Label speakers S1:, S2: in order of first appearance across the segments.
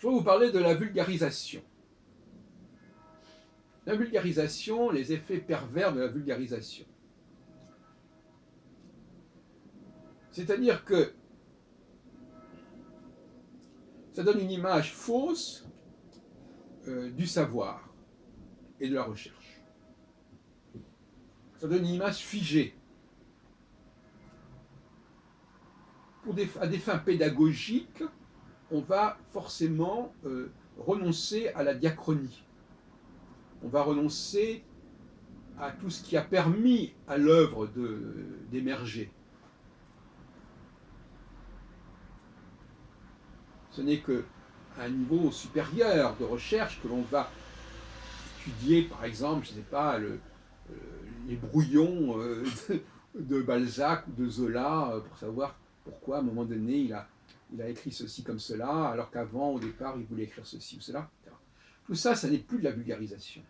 S1: Je vais vous parler de la vulgarisation. La vulgarisation, les effets pervers de la vulgarisation. C'est-à-dire que ça donne une image fausse du savoir et de la recherche. Ça donne une image figée. À des fins pédagogiques, on va forcément renoncer à la diachronie. On va renoncer à tout ce qui a permis à l'œuvre d'émerger. Ce n'est qu'à un niveau supérieur de recherche que l'on va étudier, par exemple, je ne sais pas, les brouillons de Balzac ou de Zola pour savoir pourquoi, à un moment donné, il a écrit ceci comme cela, alors qu'avant, au départ, il voulait écrire ceci ou cela, etc. Tout ça, ça n'est plus de la vulgarisation.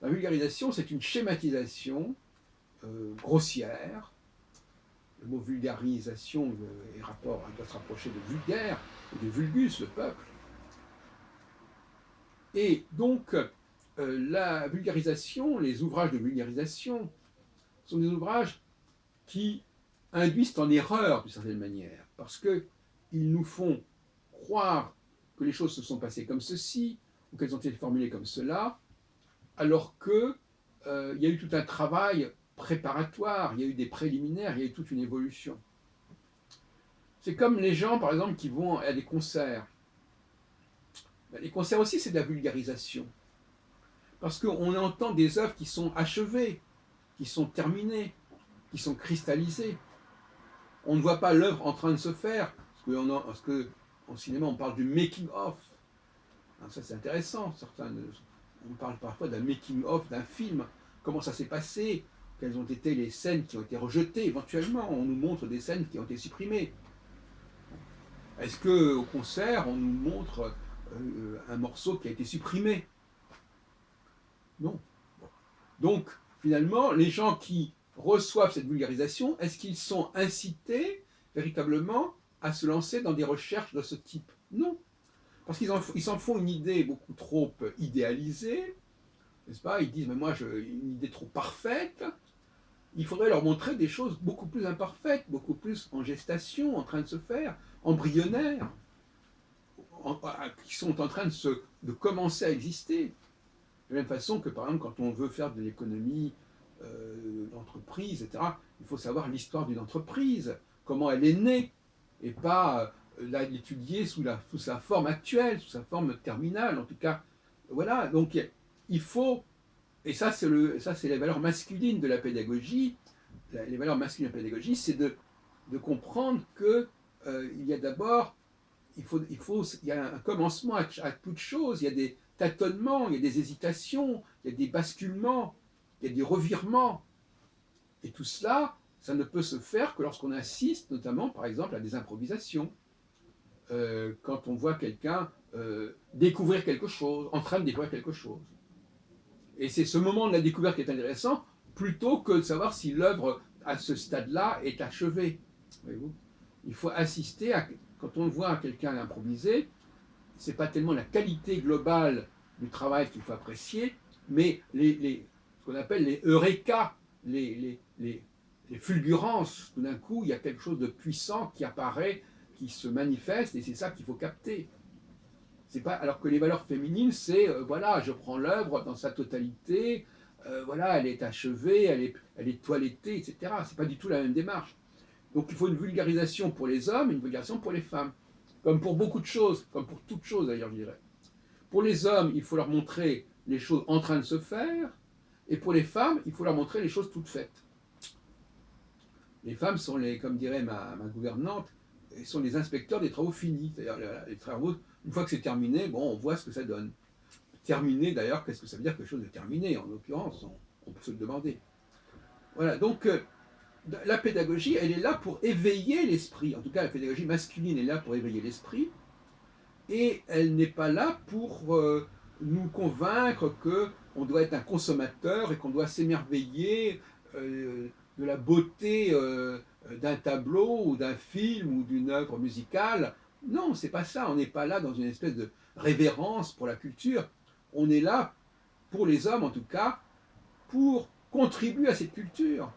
S1: La vulgarisation, c'est une schématisation grossière. Le mot vulgarisation doit se rapprocher de vulgaire, ou de vulgus, le peuple. Et donc, la vulgarisation, les ouvrages de vulgarisation, sont des ouvrages qui induisent en erreur d'une certaine manière, parce qu'ils nous font croire que les choses se sont passées comme ceci, ou qu'elles ont été formulées comme cela, alors qu'il y a eu tout un travail préparatoire, il y a eu des préliminaires, il y a eu toute une évolution. C'est comme les gens, par exemple, qui vont à des concerts. Les concerts aussi, c'est de la vulgarisation. Parce qu'on entend des œuvres qui sont achevées, qui sont terminées, qui sont cristallisées. On ne voit pas l'œuvre en train de se faire, parce qu'en cinéma, on parle du making-of. Ça, c'est intéressant. On parle parfois d'un making-of d'un film. Comment ça s'est passé? Quelles ont été les scènes qui ont été rejetées éventuellement? On nous montre des scènes qui ont été supprimées. Est-ce qu'au concert, on nous montre un morceau qui a été supprimé? Non. Donc, finalement, les gens qui reçoivent cette vulgarisation, est-ce qu'ils sont incités véritablement à se lancer dans des recherches de ce type? Non. Parce qu'ils s'en font une idée beaucoup trop idéalisée, n'est-ce pas? Ils disent, mais moi, une idée trop parfaite. Il faudrait leur montrer des choses beaucoup plus imparfaites, beaucoup plus en gestation, en train de se faire, embryonnaires, qui sont en train de commencer à exister. De la même façon que, par exemple, quand on veut faire de l'économie d'entreprise, etc., il faut savoir l'histoire d'une entreprise, comment elle est née, et pas l'étudier sous sa forme actuelle, sous sa forme terminale, en tout cas. Voilà, donc il faut, et ça c'est les valeurs masculines de la pédagogie, les valeurs masculines de la pédagogie, c'est de comprendre que il y a d'abord, il y a un commencement à toute chose, il y a des tâtonnements, il y a des hésitations, il y a des basculements, il y a des revirements. Et tout cela, ça ne peut se faire que lorsqu'on assiste notamment, par exemple, à des improvisations. Quand on voit quelqu'un découvrir quelque chose, en train de découvrir quelque chose. Et c'est ce moment de la découverte qui est intéressant, plutôt que de savoir si l'œuvre, à ce stade-là, est achevée. Voyez-vous ? Il faut assister à... Quand on voit quelqu'un improviser, ce n'est pas tellement la qualité globale du travail qu'il faut apprécier, mais ce qu'on appelle les eureka, les fulgurances. Tout d'un coup, il y a quelque chose de puissant qui apparaît, qui se manifeste, et c'est ça qu'il faut capter. C'est pas, alors que les valeurs féminines, c'est, voilà, je prends l'œuvre dans sa totalité, voilà, elle est achevée, elle est toilettée, etc. C'est pas du tout la même démarche. Donc il faut une vulgarisation pour les hommes, une vulgarisation pour les femmes. Comme pour beaucoup de choses, comme pour toutes choses d'ailleurs, je dirais. Pour les hommes, il faut leur montrer les choses en train de se faire, et pour les femmes, il faut leur montrer les choses toutes faites. Les femmes sont comme dirait ma gouvernante, sont les inspecteurs des travaux finis. C'est-à-dire les travaux, une fois que c'est terminé, bon, on voit ce que ça donne. Terminé d'ailleurs, qu'est-ce que ça veut dire quelque chose de terminé? En l'occurrence, on peut se le demander. Voilà, donc la pédagogie, elle est là pour éveiller l'esprit. En tout cas, la pédagogie masculine est là pour éveiller l'esprit. Et elle n'est pas là pour nous convaincre qu'on doit être un consommateur et qu'on doit s'émerveiller de la beauté d'un tableau ou d'un film ou d'une œuvre musicale Non, c'est pas ça. On n'est pas là dans une espèce de révérence pour la culture. On est là, pour les hommes en tout cas, pour contribuer à cette culture.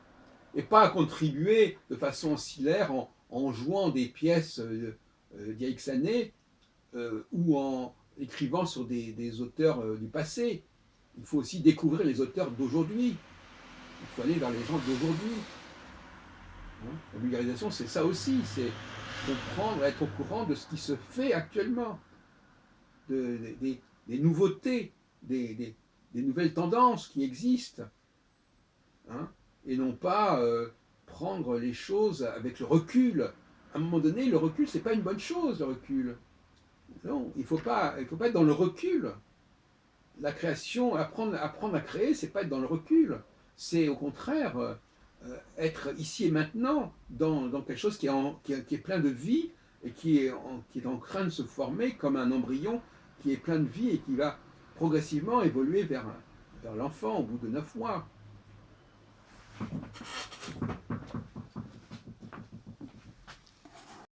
S1: Et pas contribuer de façon oscillaire en jouant des pièces d'il y a X années ou en écrivant sur des auteurs du passé. Il faut aussi découvrir les auteurs d'aujourd'hui. Il faut aller vers les gens d'aujourd'hui. Hein. La vulgarisation, c'est ça aussi, c'est comprendre, être au courant de ce qui se fait actuellement, des nouveautés, des nouvelles tendances qui existent, hein, et non pas prendre les choses avec le recul. À un moment donné, le recul, c'est pas une bonne chose, le recul. Non, il faut pas être dans le recul. La création, apprendre à créer, c'est pas être dans le recul. C'est au contraire être ici et maintenant dans quelque chose qui est plein de vie et qui est en train de se former comme un embryon qui est plein de vie et qui va progressivement évoluer vers l'enfant au bout de 9 mois.